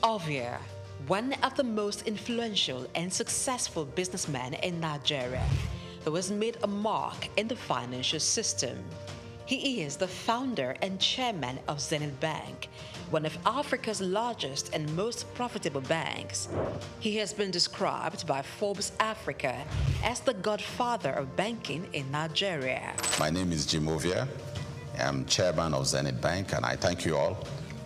Ovia, one of the most influential and successful businessmen in Nigeria, who has made a mark in the financial system. He is the founder and chairman of Zenith Bank, one of Africa's largest and most profitable banks. He has been described by Forbes Africa as the godfather of banking in Nigeria. My name is Jim Ovia. I'm chairman of Zenith Bank, and I thank you all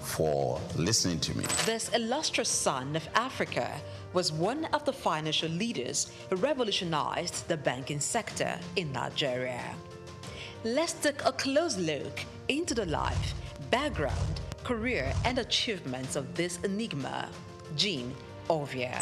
for listening to me. This illustrious son of Africa was one of the financial leaders who revolutionized the banking sector in Nigeria. Let's take a close look into the life, background, career, and achievements of this enigma, Jim Ovia.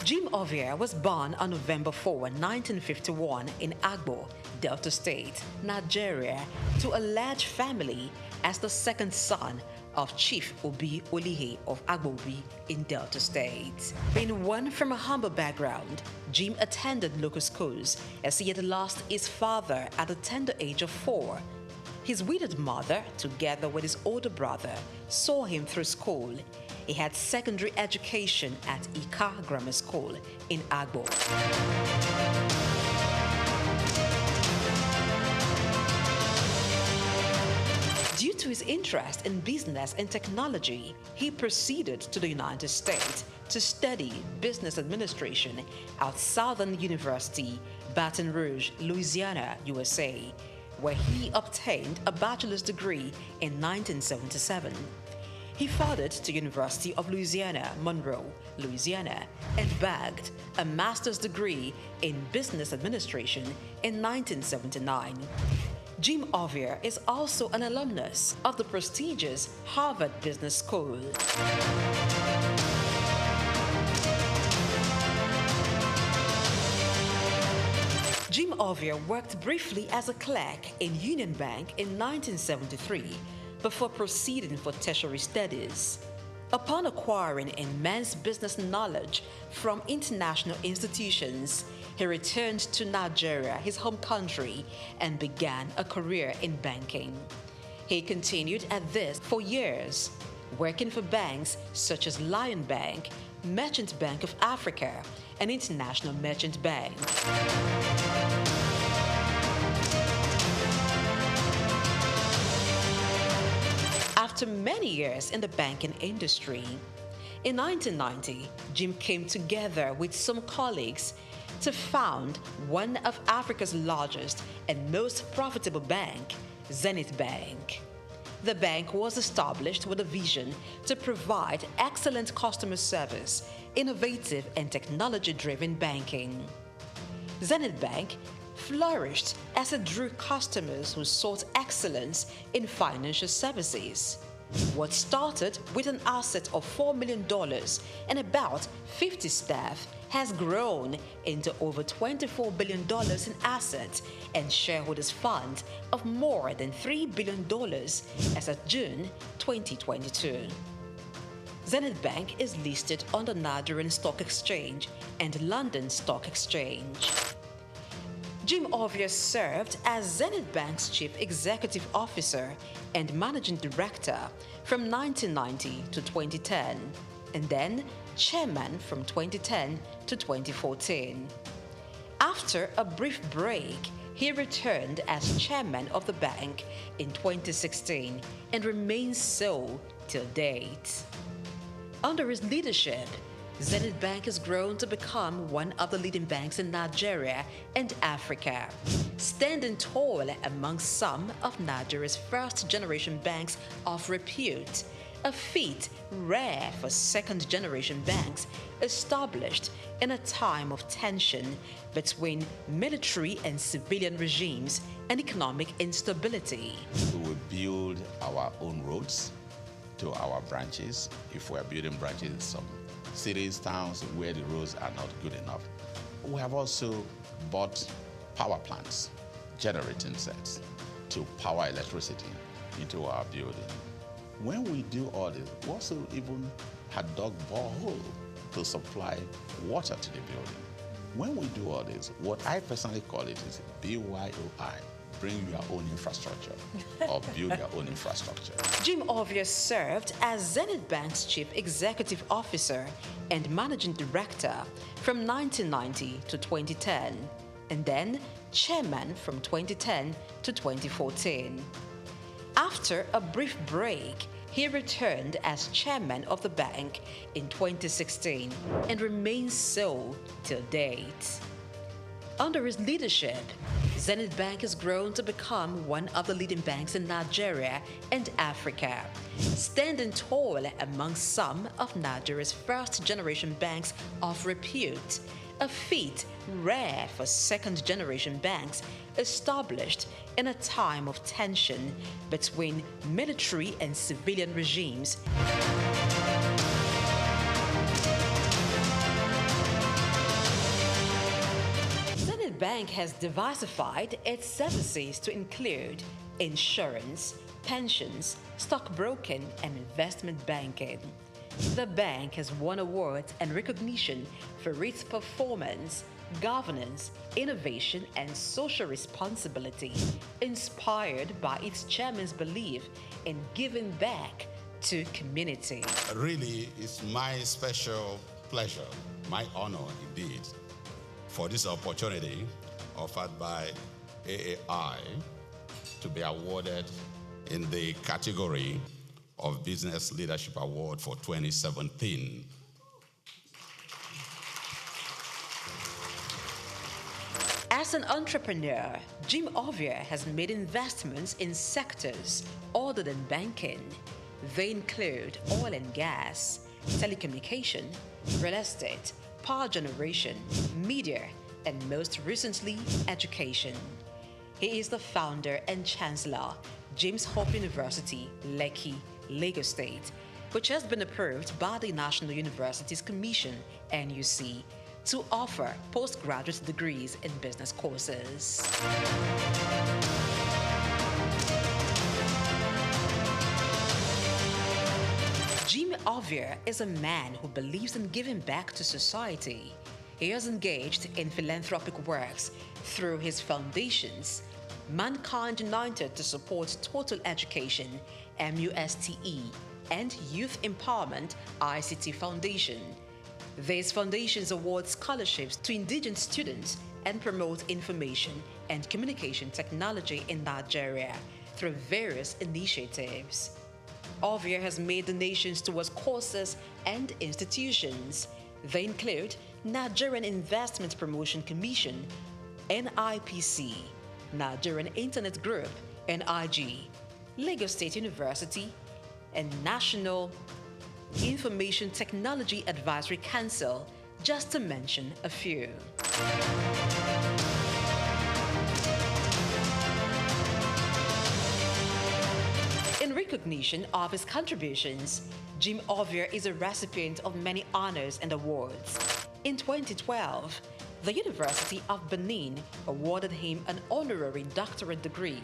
Jim Ovia was born on November 4, 1951 in Agbo, Delta State, Nigeria, to a large family as the second son of Chief Obi Olihe of Agbobi in Delta State. Being one from a humble background, Jim attended local schools as he had lost his father at the tender age of 4. His widowed mother, together with his older brother, saw him through school. He had secondary education at Ika Grammar School in Agbo. Due to his interest in business and technology, he proceeded to the United States to study business administration at Southern University, Baton Rouge, Louisiana, USA, where he obtained a bachelor's degree in 1977. He furthered to University of Louisiana, Monroe, Louisiana, and bagged a master's degree in business administration in 1979. Jim Ovia is also an alumnus of the prestigious Harvard Business School. Jim Ovia worked briefly as a clerk in Union Bank in 1973 before proceeding for tertiary studies. Upon acquiring immense business knowledge from international institutions, he returned to Nigeria, his home country, and began a career in banking. He continued at this for years, working for banks such as Lion Bank, Merchant Bank of Africa, and International Merchant Bank. After many years in the banking industry, in 1990, Jim came together with some colleagues to found one of Africa's largest and most profitable bank, Zenith Bank. The bank was established with a vision to provide excellent customer service, innovative and technology-driven banking. Zenith Bank flourished as it drew customers who sought excellence in financial services. What started with an asset of $4 million and about 50 staff has grown into over $24 billion in assets and shareholders' funds of more than $3 billion as of June 2022. Zenith Bank is listed on the Nigerian Stock Exchange and London Stock Exchange. Jim Ovia served as Zenith Bank's Chief Executive Officer and Managing Director from 1990 to 2010, and then Chairman from 2010 to 2014. After a brief break, he returned as Chairman of the bank in 2016 and remains so till date. Under his leadership, Zenith Bank has grown to become one of the leading banks in Nigeria and Africa, standing tall among some of Nigeria's first-generation banks of repute, a feat rare for second-generation banks established in a time of tension between military and civilian regimes and economic instability. We will build our own roads to our branches if we're building branches in some cities, towns where the roads are not good enough. We have also bought power plants, generating sets to power electricity into our building. When we do all this, we also even had dug borehole to supply water to the building. When we do all this, what I personally call it is BYOI, bring your own infrastructure or build your own infrastructure. Jim Ovia served as Zenith Bank's Chief Executive Officer and Managing Director from 1990 to 2010, and then Chairman from 2010 to 2014. After a brief break, he returned as chairman of the bank in 2016 and remains so till date. Under his leadership, Zenith Bank has grown to become one of the leading banks in Nigeria and Africa, standing tall among some of Nigeria's first-generation banks of repute, a feat rare for second-generation banks established in a time of tension between military and civilian regimes. Zenith Bank has diversified its services to include insurance, pensions, stockbroking, and investment banking. The bank has won awards and recognition for its performance, governance, innovation, and social responsibility, inspired by its chairman's belief in giving back to community. Really, it's my special pleasure, my honor indeed, for this opportunity offered by AAI to be awarded in the category of Business Leadership Award for 2017. As an entrepreneur, Jim Ovia has made investments in sectors other than banking. They include oil and gas, telecommunication, real estate, power generation, media, and most recently, education. He is the founder and chancellor, James Hope University, Lekki, Lagos State, which has been approved by the National Universities Commission, NUC, to offer postgraduate degrees in business courses. Jim Ovia is a man who believes in giving back to society. He has engaged in philanthropic works through his foundations, Mankind United to support total education, MUSTE, and Youth Empowerment, ICT Foundation. These foundations award scholarships to indigenous students and promote information and communication technology in Nigeria through various initiatives. Ovia has made donations towards courses and institutions. They include Nigerian Investment Promotion Commission, NIPC, Nigerian Internet Group, NIG, Lagos State University, and National Information Technology Advisory Council, just to mention a few. In recognition of his contributions, Jim Ovia is a recipient of many honors and awards. In 2012, the University of Benin awarded him an honorary doctorate degree.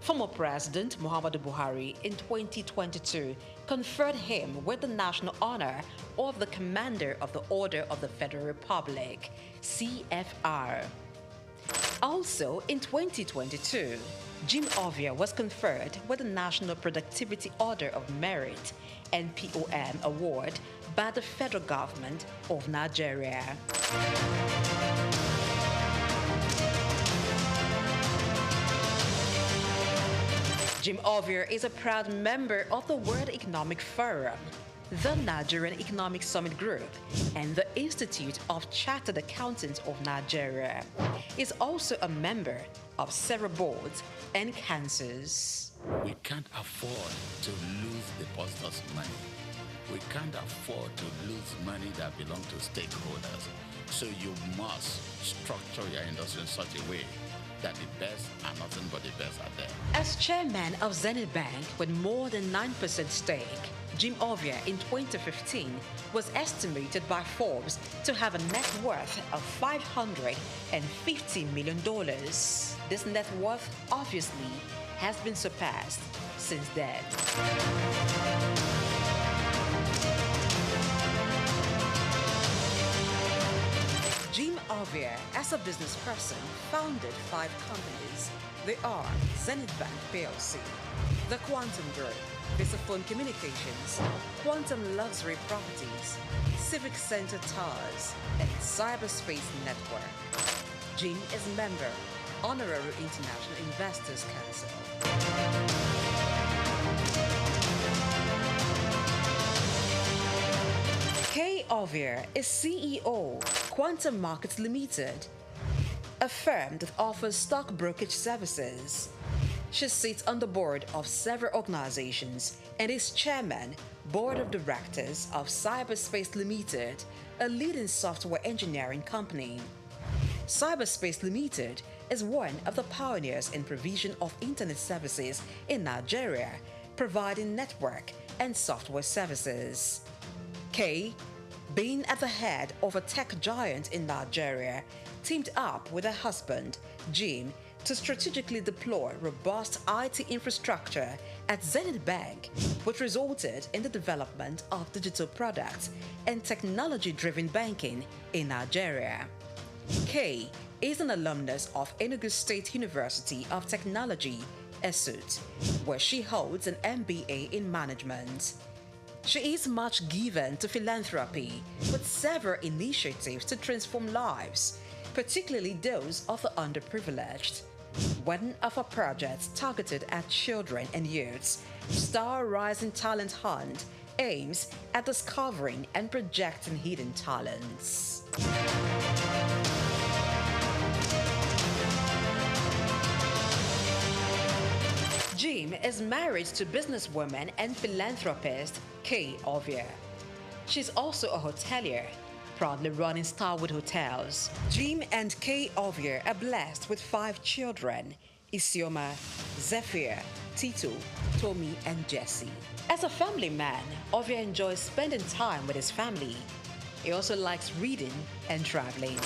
Former President Muhammadu Buhari in 2022 conferred him with the national honor of the Commander of the Order of the Federal Republic, CFR. Also in 2022, Jim Ovia was conferred with the National Productivity Order of Merit, NPOM award, by the federal government of Nigeria. Jim Ovia is a proud member of the World Economic Forum, the Nigerian Economic Summit Group, and the Institute of Chartered Accountants of Nigeria. He is also a member of several boards and councils. We can't afford to lose depositors' money. We can't afford to lose money that belongs to stakeholders. So you must structure your industry in such a way that the best are nothing but the best are there. As chairman of Zenith Bank with more than 9% stake, Jim Ovia in 2015 was estimated by Forbes to have a net worth of $550 million. This net worth obviously has been surpassed since then. Jim Ovia, as a business person, founded 5 companies. They are Zenith Bank PLC, the Quantum Group, Visaphone Communications, Quantum Luxury Properties, Civic Center Towers, and Cyberspace Network. Jim is member, Honorary International Investors Council. Kay Ovia is CEO, Quantum Markets Limited, a firm that offers stock brokerage services. She sits on the board of several organizations and is chairman, board of directors of Cyberspace Limited, a leading software engineering company. Cyberspace Limited is one of the pioneers in provision of internet services in Nigeria, providing network and software services. Kay, being at the head of a tech giant in Nigeria, teamed up with her husband, Jim, to strategically deploy robust IT infrastructure at Zenith Bank, which resulted in the development of digital products and technology-driven banking in Nigeria. Kay is an alumnus of Enugu State University of Technology, SOUQ, where she holds an MBA in management. She is much given to philanthropy, with several initiatives to transform lives, particularly those of the underprivileged. One of her projects targeted at children and youths, Star Rising Talent Hunt, aims at discovering and projecting hidden talents. Jim is married to businesswoman and philanthropist Kay Ovia. She's also a hotelier, proudly running Starwood Hotels. Jim and Kay Ovia are blessed with 5 children: Isioma, Zephyr, Tito, Tommy, and Jesse. As a family man, Ovia enjoys spending time with his family. He also likes reading and traveling.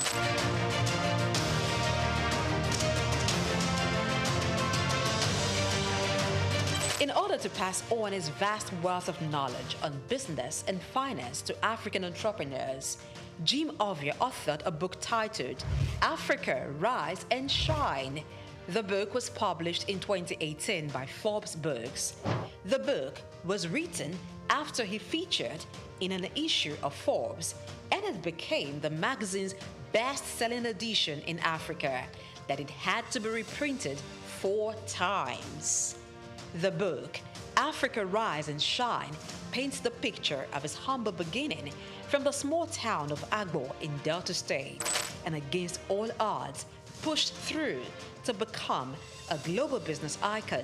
In order to pass on his vast wealth of knowledge on business and finance to African entrepreneurs, Jim Ovia authored a book titled Africa, Rise and Shine. The book was published in 2018 by Forbes Books. The book was written after he featured in an issue of Forbes, and it became the magazine's best-selling edition in Africa, that it had to be reprinted 4 times. The book, Africa Rise and Shine, paints the picture of his humble beginning from the small town of Agbo in Delta State, and against all odds, pushed through to become a global business icon,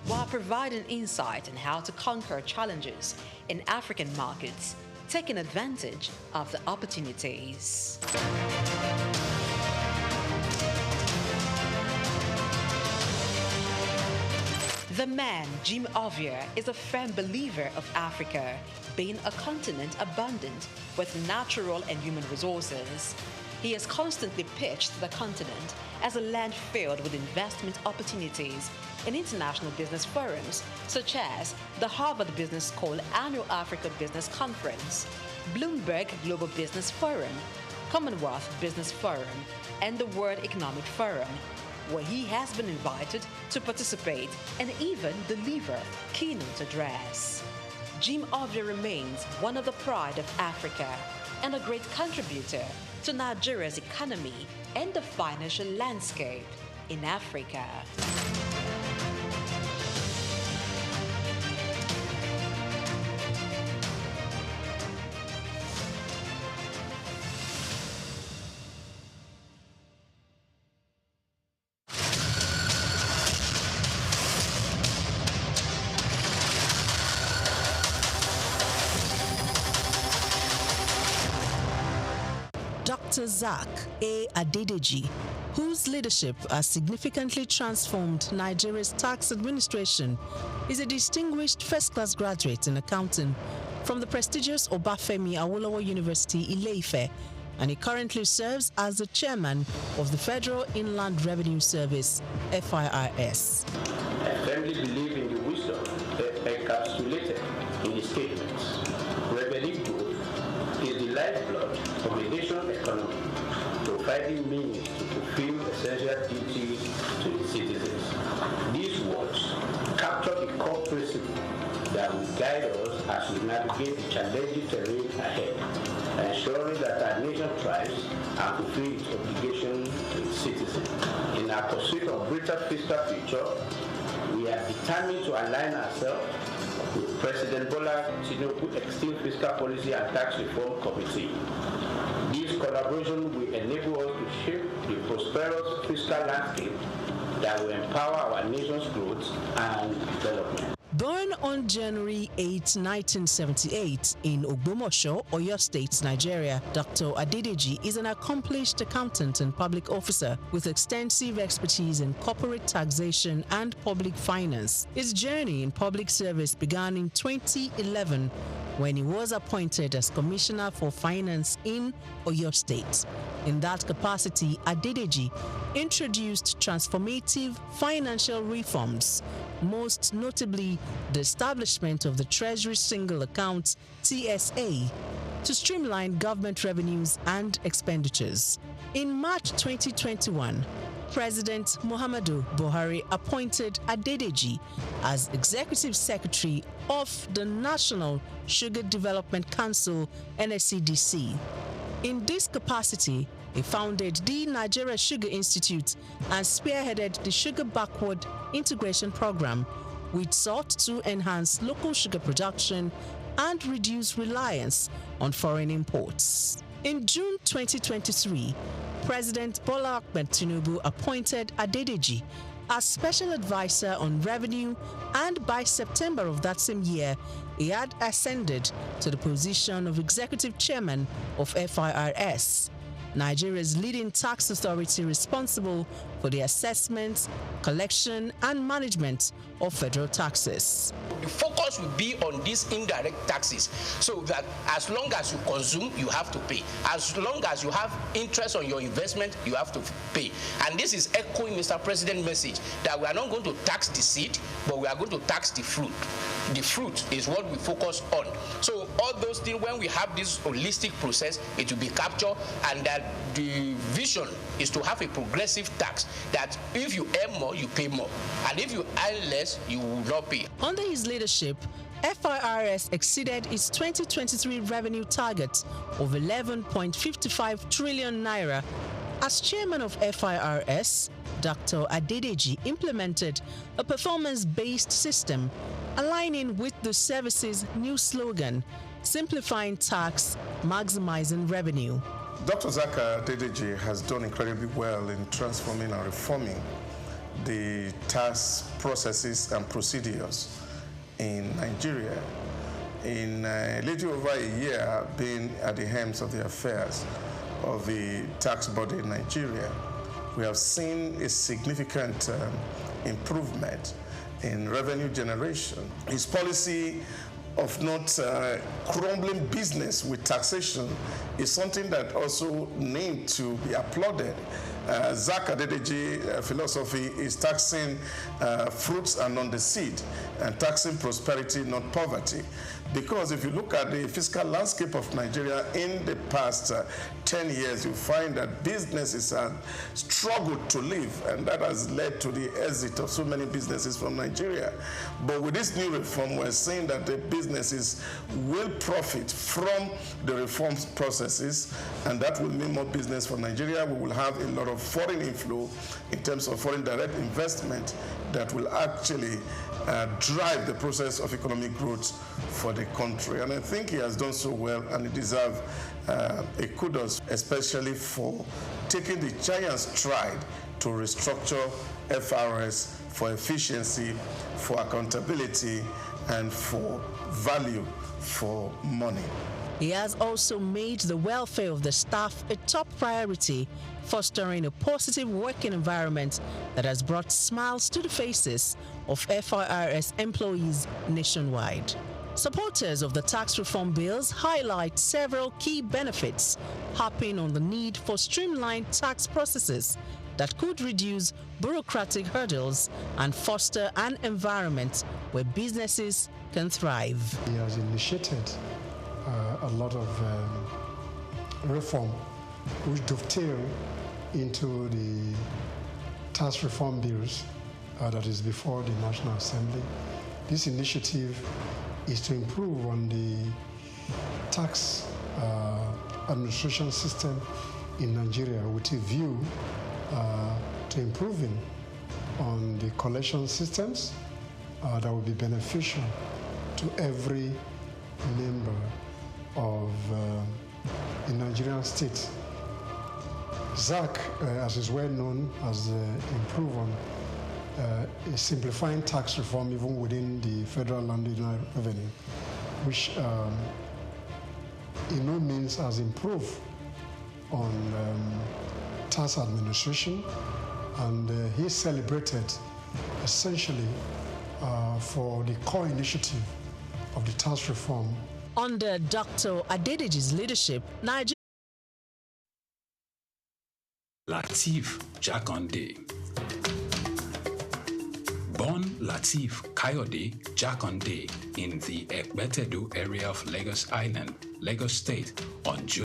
while providing insight on how to conquer challenges in African markets, taking advantage of the opportunities. The man, Jim Ovia, is a firm believer of Africa being a continent abundant with natural and human resources. He has constantly pitched the continent as a land filled with investment opportunities in international business forums such as the Harvard Business School Annual Africa Business Conference, Bloomberg Global Business Forum, Commonwealth Business Forum, and the World Economic Forum, where he has been invited to participate and even deliver keynote address. Jim Ovia remains one of the pride of Africa and a great contributor to Nigeria's economy and the financial landscape in Africa. Dr. SOUQ A. Adedeji, whose leadership has significantly transformed Nigeria's tax administration, is a distinguished first-class graduate in accounting from the prestigious Obafemi Awolowo University, Ile-Ife, and he currently serves as the chairman of the Federal Inland Revenue Service, FIRS. I firmly believe in the wisdom encapsulated in the statements. Revenue growth is the lifeblood of a nation's economy. To providing means to fulfill essential duties to its citizens. These words capture the core principle that will guide us as we navigate the challenging terrain ahead, ensuring that our nation thrives and fulfills its obligation to its citizens. In our pursuit of greater fiscal future, we are determined to align ourselves with President Bola Tinubu's Extreme Fiscal Policy and Tax Reform Committee. This collaboration will enable us to shape the prosperous fiscal landscape that will empower our nation's growth and development. Born on January 8, 1978 in Ogbomoso, Oyo State, Nigeria, Dr. Adedeji is an accomplished accountant and public officer with extensive expertise in corporate taxation and public finance. His journey in public service began in 2011 when he was appointed as Commissioner for Finance in Oyo State. In that capacity, Adedeji introduced transformative financial reforms, most notably the establishment of the Treasury Single Account (TSA) to streamline government revenues and expenditures. In March 2021, President Muhammadu Buhari appointed Adedeji as Executive Secretary of the National Sugar Development Council (NSCDC). In this capacity, he founded the Nigeria Sugar Institute and spearheaded the Sugar Backward Integration Program, which sought to enhance local sugar production and reduce reliance on foreign imports. In June 2023, President Bola Tinubu appointed Adedeji as Special Advisor on Revenue, and by September of that same year, he had ascended to the position of Executive Chairman of FIRS, Nigeria's leading tax authority responsible for the assessment, collection, and management of federal taxes. The focus will be on these indirect taxes, so that as long as you consume, you have to pay. As long as you have interest on your investment, you have to pay. And this is echoing Mr. President's message that we are not going to tax the seed, but we are going to tax the fruit. The fruit is what we focus on. So all those things, when we have this holistic process, it will be captured, and that the vision is to have a progressive tax, that if you earn more, you pay more, and if you earn less, you will not pay. Under his leadership, FIRS exceeded its 2023 revenue target of 11.55 trillion naira. As chairman of FIRS, Dr. Adedeji implemented a performance-based system aligning with the service's new slogan, simplifying tax, maximizing revenue. Dr. SOUQ Adedeji has done incredibly well in transforming and reforming the tax processes and procedures in Nigeria. In a little over a year being at the helm of the affairs of the tax body in Nigeria, we have seen a significant improvement in revenue generation. His policy of not crumbling business with taxation is something that also needs to be applauded. SOUQ Adedeji philosophy is taxing fruits and not the seed, and taxing prosperity, not poverty. Because if you look at the fiscal landscape of Nigeria in the past 10 years, you find that businesses have struggled to live, and that has led to the exit of so many businesses from Nigeria. But with this new reform, we're seeing that the businesses will profit from the reform processes, and that will mean more business for Nigeria. We will have a lot of foreign inflow in terms of foreign direct investment that will actually drive the process of economic growth for the country. And I think he has done so well, and he deserves a kudos, especially for taking the giant stride to restructure FIRS for efficiency, for accountability, and for value for money. He has also made the welfare of the staff a top priority, fostering a positive working environment that has brought smiles to the faces of FIRS employees nationwide. Supporters of the tax reform bills highlight several key benefits, harping on the need for streamlined tax processes that could reduce bureaucratic hurdles and foster an environment where businesses can thrive. He has initiated a lot of reform which dovetail into the tax reform bills that is before the National Assembly. This initiative is to improve on the tax administration system in Nigeria with a view to improving on the collection systems that will be beneficial to every member of the Nigerian state. SOUQ, as is well known, has improved on simplifying tax reform even within the federal land revenue, which in no means has improved on tax administration, and he celebrated essentially for the core initiative of the tax reform. Under Dr. Adedeji's leadership, Nigeria. Lateef Jakande. Born Lateef Kayode Jakande in the Ekpetedo area of Lagos Island, Lagos State on June